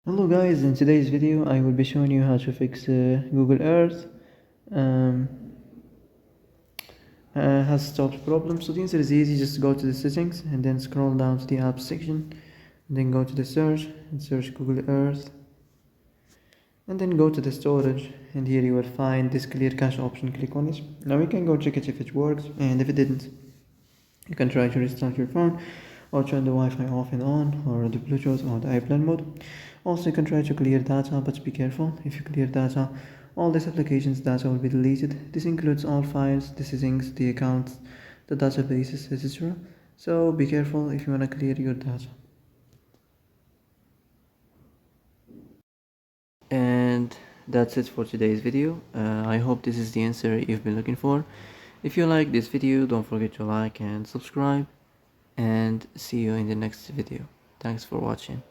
Hello guys, in today's video I will be showing you how to fix Google Earth um, has stopped problem. So the answer is easy, just go to the settings and then scroll down to the apps section and then go to the search and search Google Earth and then go to the storage, and here you will find this clear cache option. Click on it. Now you can go check it if it works, and if it didn't, you can try to restart your phone or turn the Wi-Fi off and on, or the Bluetooth or the airplane mode. Also, you can try to clear data, but be careful. If you clear data, all this application's data will be deleted. This includes all files, the settings, the accounts, the databases, etc. So be careful if you want to clear your data. And that's it for today's video. I hope this is the answer you've been looking for. If you like this video, don't forget to like and subscribe, and see you in the next video. Thanks for watching.